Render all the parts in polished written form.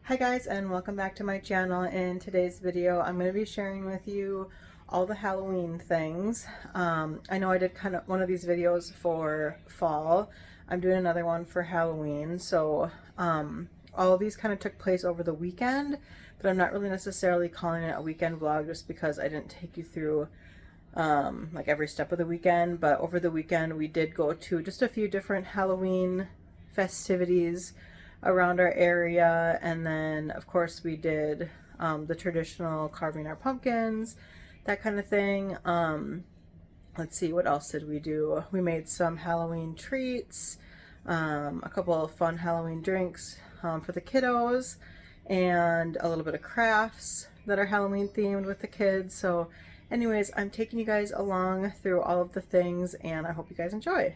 Hi guys, and welcome back to my channel. In today's video I'm going to be sharing with you all the Halloween things. I know I did kind of one of these videos for fall. I'm doing another one for Halloween, so all of these kind of took place over the weekend, but I'm not really necessarily calling it a weekend vlog just because I didn't take you through like every step of the weekend. But over the weekend we did go to just a few different Halloween festivities around our area, and then of course we did the traditional carving our pumpkins, that kind of thing. Let's see, what else did we do? We made some Halloween treats, a couple of fun Halloween drinks for the kiddos, and a little bit of crafts that are Halloween themed with the kids. So anyways, I'm taking you guys along through all of the things, and I hope you guys enjoy.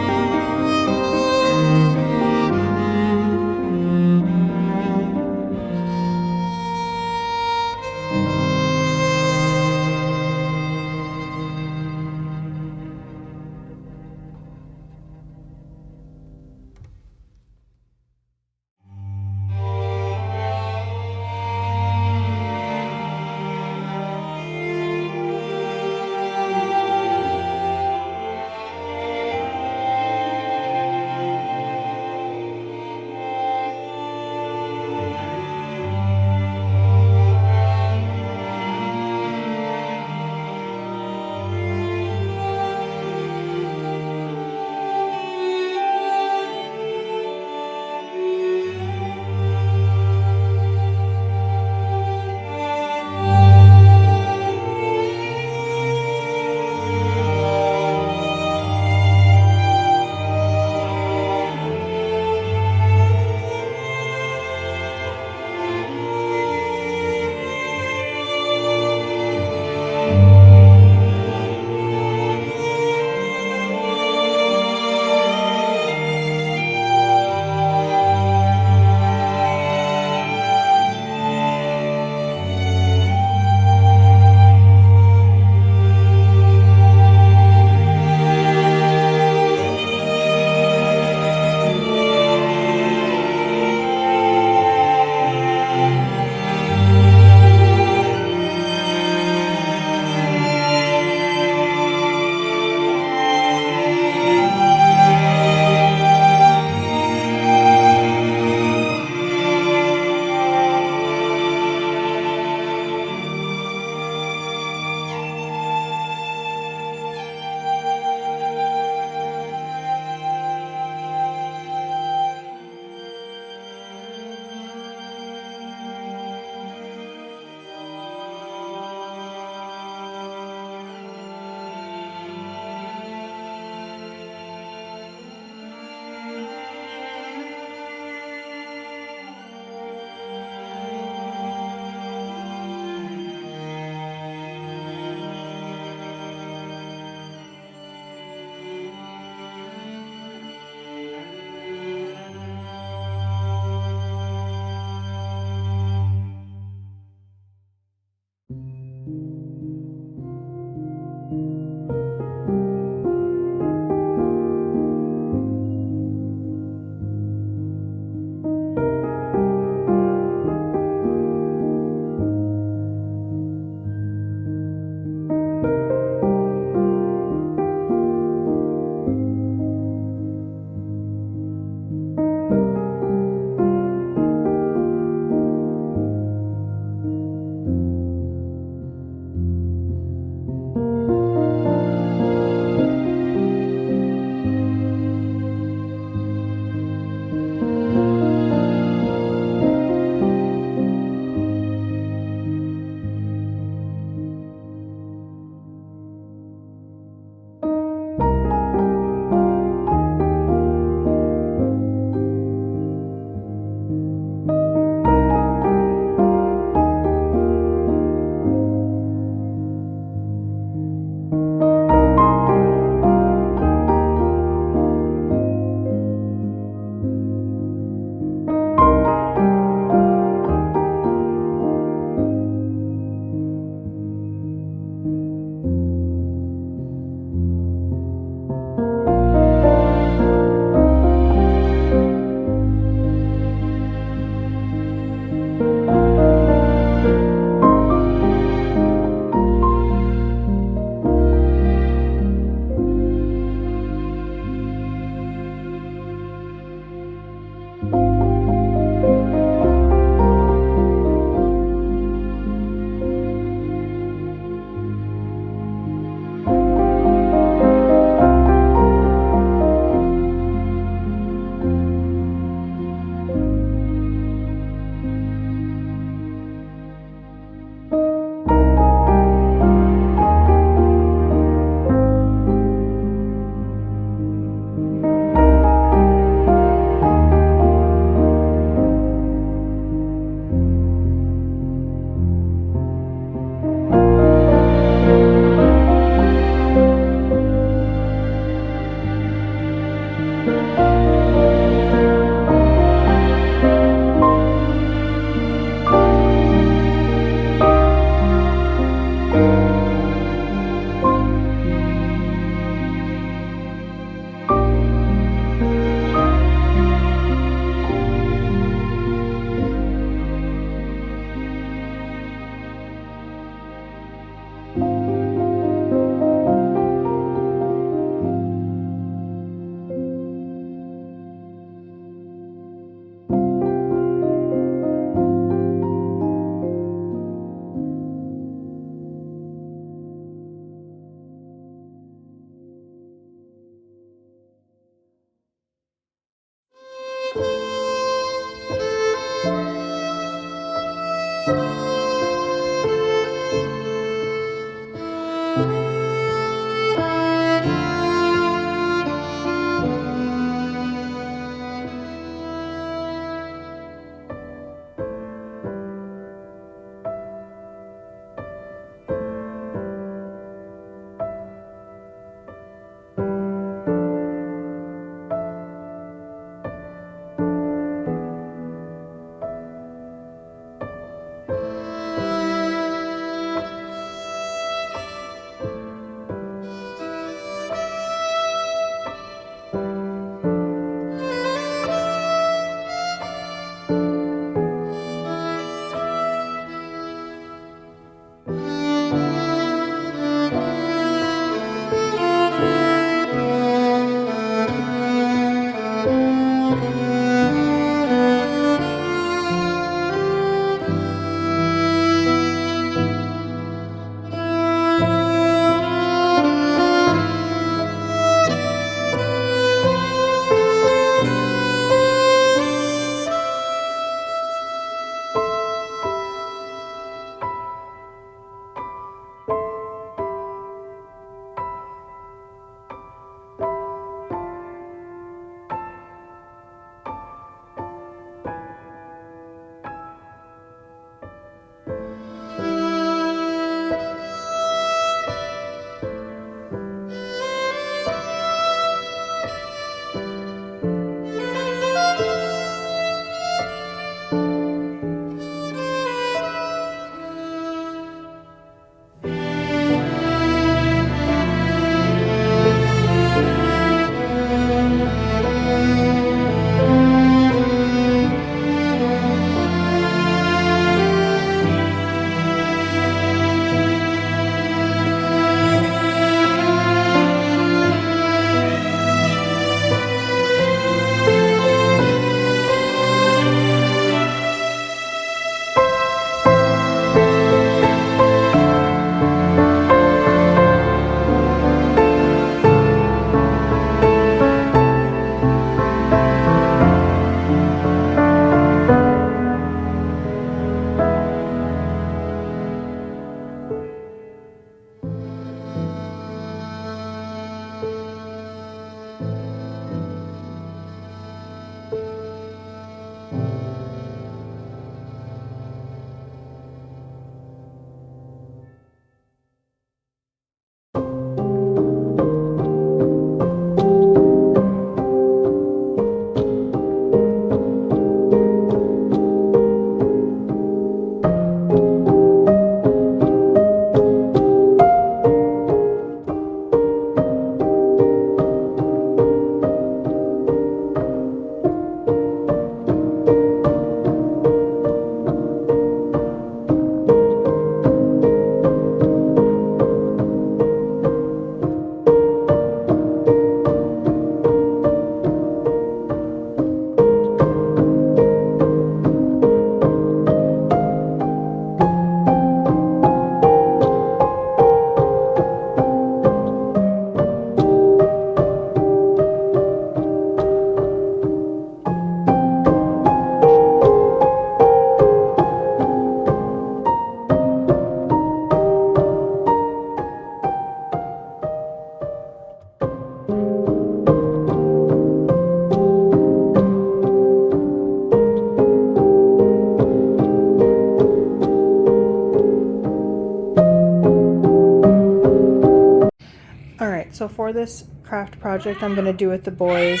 Alright, so for this craft project I'm going to do with the boys,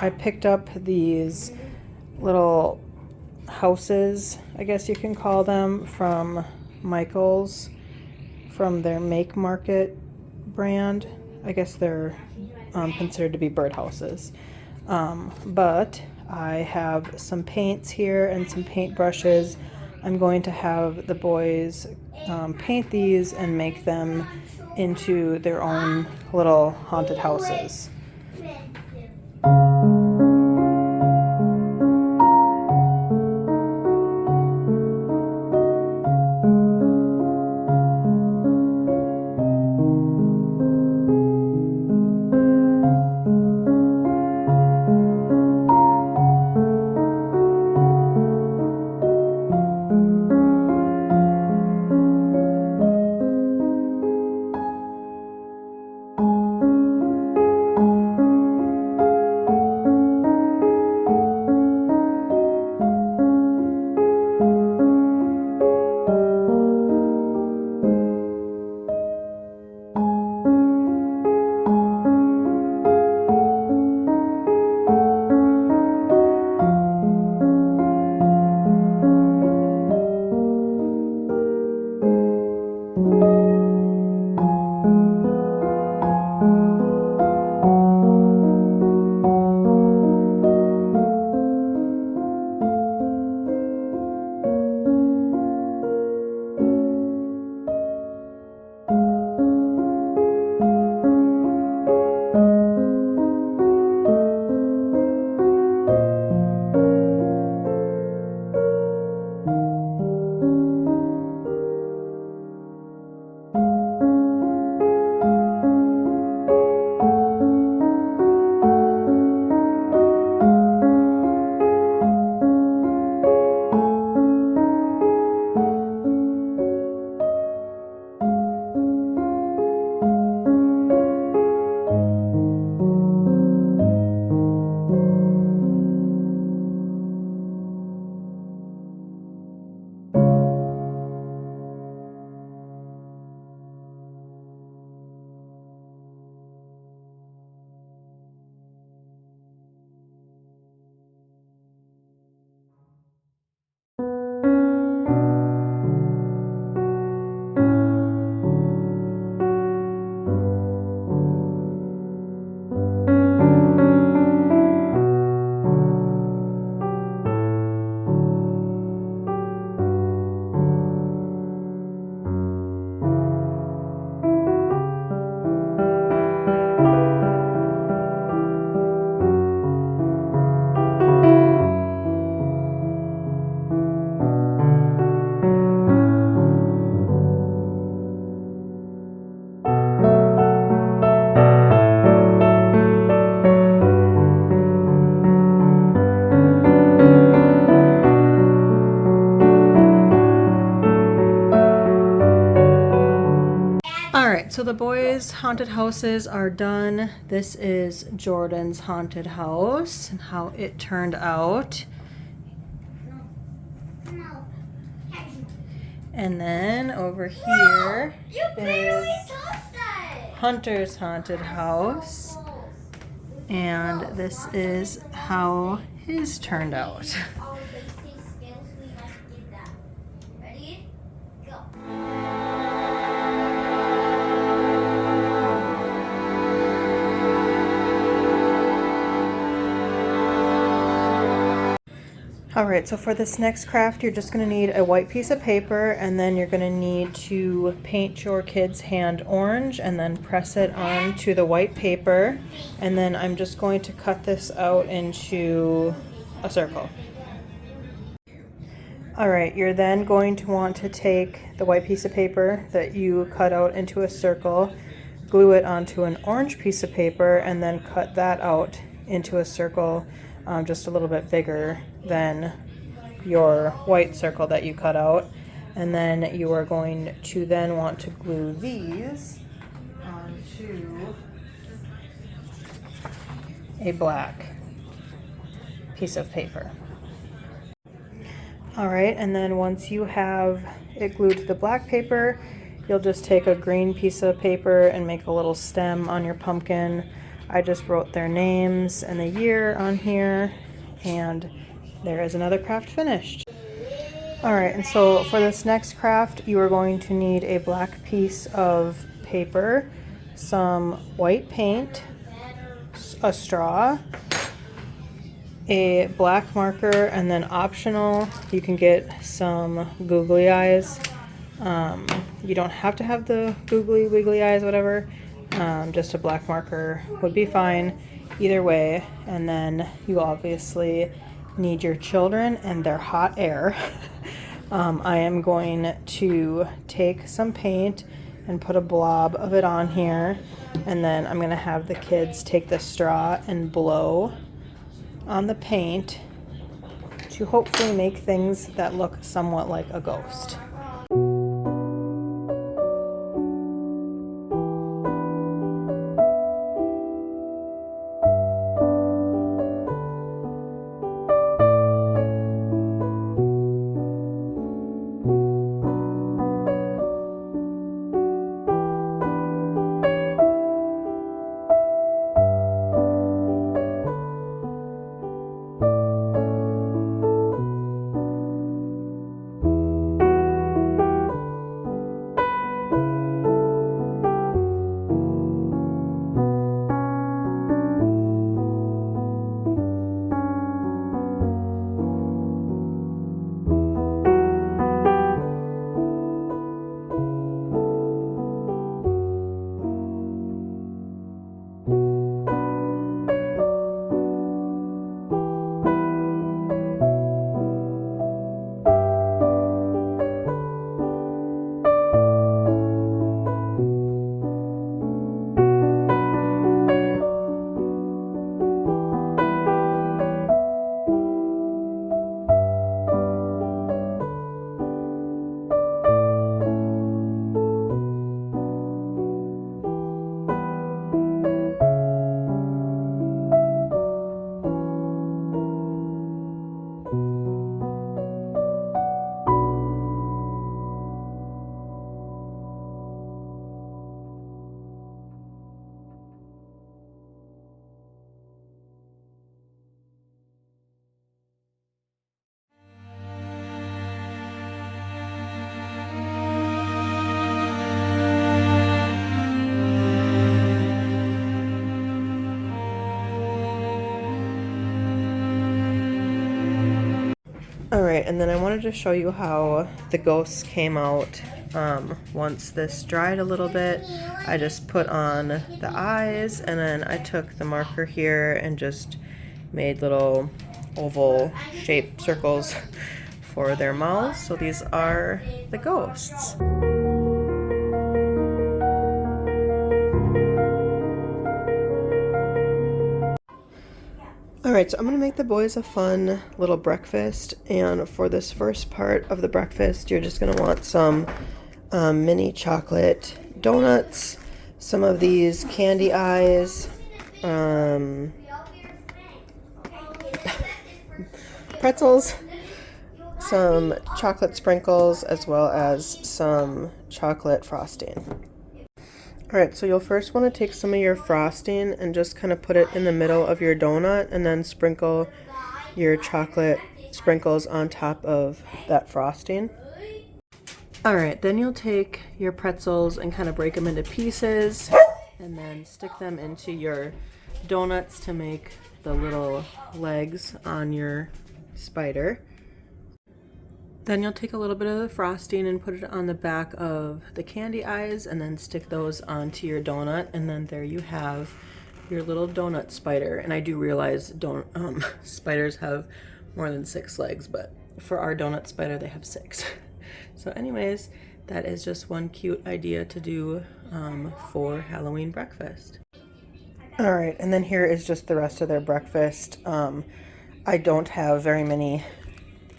I picked up these little houses, I guess you can call them, from Michael's, from their Make Market brand. I guess they're considered to be birdhouses. But I have some paints here and some paint brushes. I'm going to have the boys paint these and make them into their own little haunted houses. Alright, so the boys' haunted houses are done. This is Jordan's haunted house and how it turned out. And then over here is Hunter's haunted house. And this is how his turned out. Alright, so for this next craft, you're just going to need a white piece of paper, and then you're going to need to paint your kid's hand orange and then press it onto the white paper. And then I'm just going to cut this out into a circle. Alright, you're then going to want to take the white piece of paper that you cut out into a circle, glue it onto an orange piece of paper, and then cut that out into a circle just a little bit bigger than your white circle that you cut out. And then you are going to then want to glue these onto a black piece of paper. Alright, and then once you have it glued to the black paper, you'll just take a green piece of paper and make a little stem on your pumpkin. I just wrote their names and the year on here, and there is another craft finished. Alright, and so for this next craft, you are going to need a black piece of paper, some white paint, a straw, a black marker, and then optional, you can get some googly eyes. You don't have to have the googly wiggly eyes, whatever. Just a black marker would be fine either way. And then you obviously need your children and their hot air. I am going to take some paint and put a blob of it on here, and then I'm going to have the kids take the straw and blow on the paint to hopefully make things that look somewhat like a ghost. Alright, and then I wanted to show you how the ghosts came out once this dried a little bit. I just put on the eyes, and then I took the marker here and just made little oval shaped circles for their mouths. So these are the ghosts. Alright, so I'm going to make the boys a fun little breakfast, and for this first part of the breakfast, you're just going to want some mini chocolate donuts, some of these candy eyes, pretzels, some chocolate sprinkles, as well as some chocolate frosting. Alright, so you'll first want to take some of your frosting and just kind of put it in the middle of your donut, and then sprinkle your chocolate sprinkles on top of that frosting. Alright, then you'll take your pretzels and kind of break them into pieces, and then stick them into your donuts to make the little legs on your spider. Then you'll take a little bit of the frosting and put it on the back of the candy eyes, and then stick those onto your donut, and then there you have your little donut spider. And I do realize spiders have more than 6 legs, but for our donut spider they have 6. So anyways, that is just one cute idea to do for Halloween breakfast. Alright, and then here is just the rest of their breakfast. I don't have very many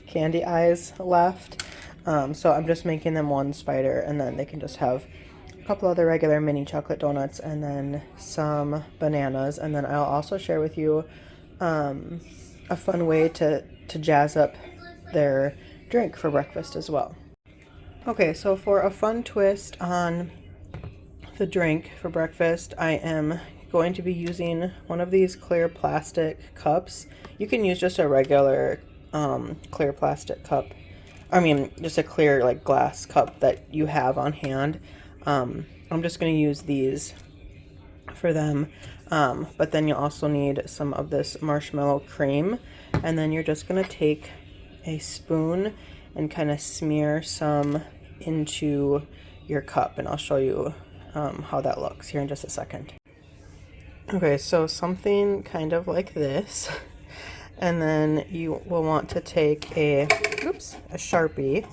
candy eyes left, so I'm just making them one spider, and then they can just have a couple other regular mini chocolate donuts and then some bananas. And then I'll also share with you a fun way to jazz up their drink for breakfast as well. Okay, so for a fun twist on the drink for breakfast, I am going to be using one of these clear plastic cups. You can use just a regular clear plastic cup. I mean, just a clear like glass cup that you have on hand. I'm just going to use these for them. But then you'll also need some of this marshmallow cream. And then you're just going to take a spoon and kind of smear some into your cup. And I'll show you how that looks here in just a second. Okay, so something kind of like this. And then you will want to take a Sharpie,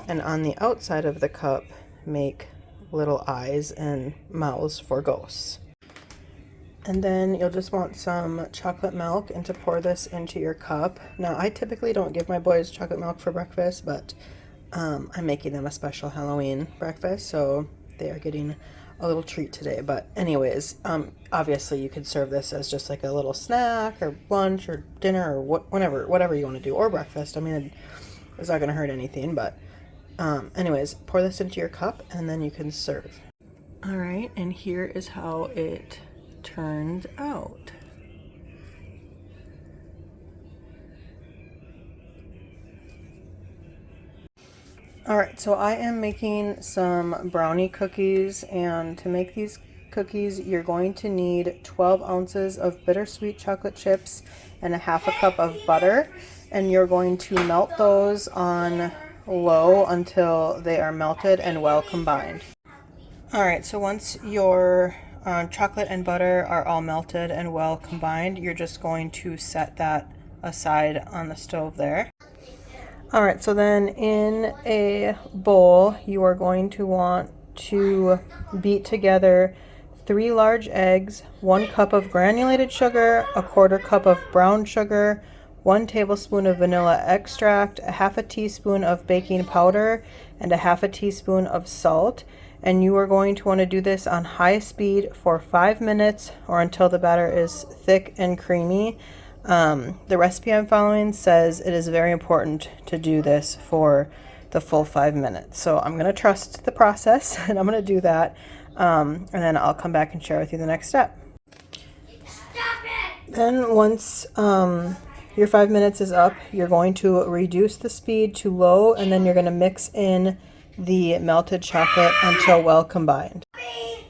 and on the outside of the cup make little eyes and mouths for ghosts. And then you'll just want some chocolate milk and to pour this into your cup. Now, I typically don't give my boys chocolate milk for breakfast, but I'm making them a special Halloween breakfast, so they are getting a little treat today. But anyways, obviously you could serve this as just like a little snack or lunch or dinner or whatever you want to do, or breakfast. I mean, it's not going to hurt anything, but anyways, pour this into your cup and then you can serve. All right, and here is how it turned out. All right, so I am making some brownie cookies, and to make these cookies, you're going to need 12 ounces of bittersweet chocolate chips and a half a cup of butter, and you're going to melt those on low until they are melted and well combined. All right, so once your chocolate and butter are all melted and well combined, you're just going to set that aside on the stove there. All right, so then in a bowl, you are going to want to beat together 3 large eggs, 1 cup of granulated sugar, a 1/4 cup of brown sugar, 1 tablespoon of vanilla extract, a 1/2 teaspoon of baking powder, and a 1/2 teaspoon of salt. And you are going to want to do this on high speed for 5 minutes or until the batter is thick and creamy. The recipe I'm following says it is very important to do this for the full 5 minutes. So I'm going to trust the process and I'm going to do that. And then I'll come back and share with you the next step. Then once your 5 minutes is up, you're going to reduce the speed to low, and then you're going to mix in the melted chocolate until well combined.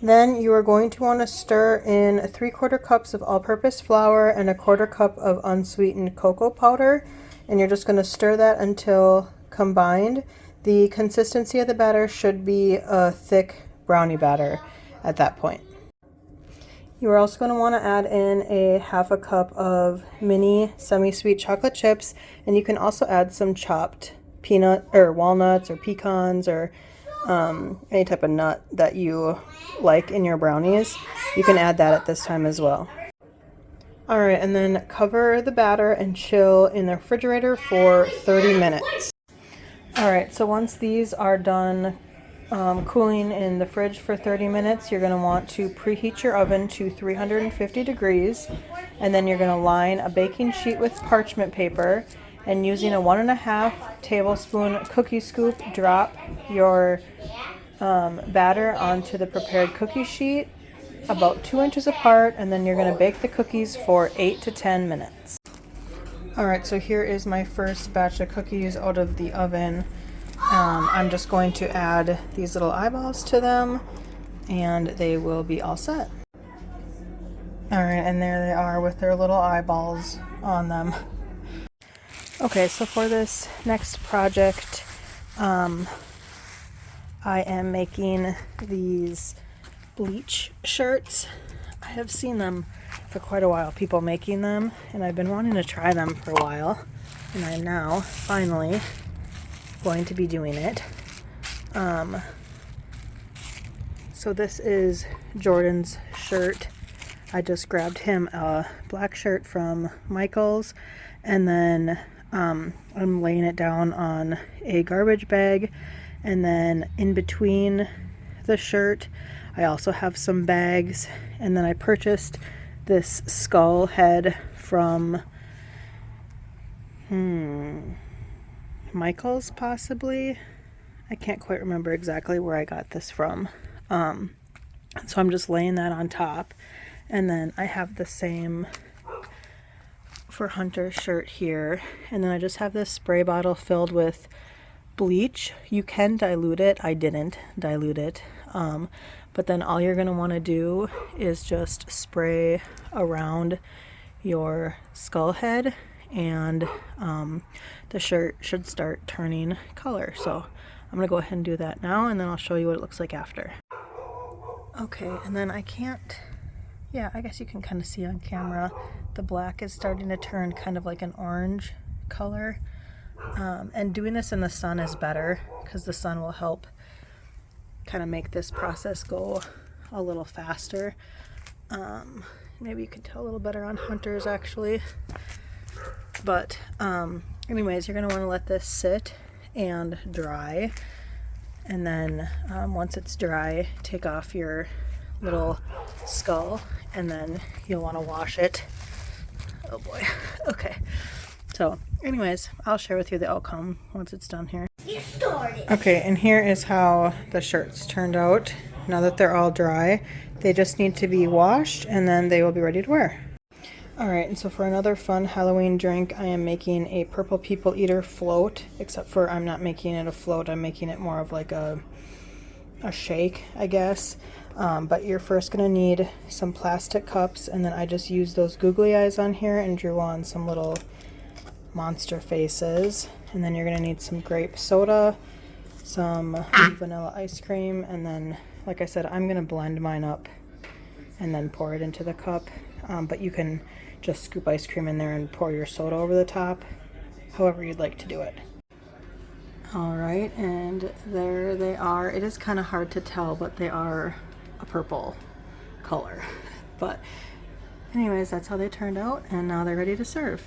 Then you are going to want to stir in 3/4 cups of all-purpose flour and a 1/4 cup of unsweetened cocoa powder, and you're just going to stir that until combined. The consistency of the batter should be a thick brownie batter at that point. You are also going to want to add in a 1/2 cup of mini semi-sweet chocolate chips, and you can also add some chopped peanut or walnuts or pecans or any type of nut that you like in your brownies. You can add that at this time as well. All right, and then cover the batter and chill in the refrigerator for 30 minutes. All right, so once these are done cooling in the fridge for 30 minutes, you're going to want to preheat your oven to 350 degrees, and then you're going to line a baking sheet with parchment paper, and using a 1.5 tablespoon cookie scoop, drop your batter onto the prepared cookie sheet about 2 inches apart, and then you're going to bake the cookies for 8 to 10 minutes. All right, so here is my first batch of cookies out of the oven. I'm just going to add these little eyeballs to them, and they will be all set. All right, and there they are with their little eyeballs on them. Okay, so for this next project, I am making these bleach shirts. I have seen them for quite a while, people making them, and I've been wanting to try them for a while, and I'm now finally going to be doing it. So this is Jordan's shirt. I just grabbed him a black shirt from Michael's, and then I'm laying it down on a garbage bag, and then in between the shirt I also have some bags, and then I purchased this skull head from Michael's, possibly. I can't quite remember exactly where I got this from. So I'm just laying that on top. And then I have the same for Hunter's shirt here. And then I just have this spray bottle filled with bleach. You can dilute it. I didn't dilute it. But then all you're going to want to do is just spray around your skull head, and the shirt should start turning color. So I'm going to go ahead and do that now, and then I'll show you what it looks like after. Okay, and then I guess you can kind of see on camera, the black is starting to turn kind of like an orange color. And doing this in the sun is better because the sun will help kind of make this process go a little faster. Maybe you can tell a little better on Hunter's actually. But anyways, you're going to want to let this sit and dry. And then once it's dry, take off your little skull, and then you'll want to wash it. Oh boy. Okay. So anyways, I'll share with you the outcome once it's done here. Okay, and here is how the shirts turned out. Now that they're all dry, they just need to be washed, and then they will be ready to wear. Alright, and so for another fun Halloween drink, I am making a Purple People Eater float, except for I'm not making it a float, I'm making it more of like a shake, I guess. But you're first going to need some plastic cups, and then I just used those googly eyes on here and drew on some little monster faces. And then you're going to need some grape soda, some vanilla ice cream, and then, like I said, I'm going to blend mine up and then pour it into the cup. But you can just scoop ice cream in there and pour your soda over the top, however you'd like to do it. Alright, and there they are. It is kind of hard to tell, but they are a purple color. But anyways, that's how they turned out, and now they're ready to serve.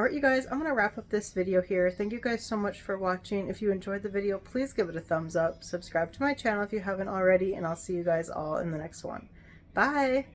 Alright, you guys, I'm going to wrap up this video here. Thank you guys so much for watching. If you enjoyed the video, please give it a thumbs up. Subscribe to my channel if you haven't already, and I'll see you guys all in the next one. Bye!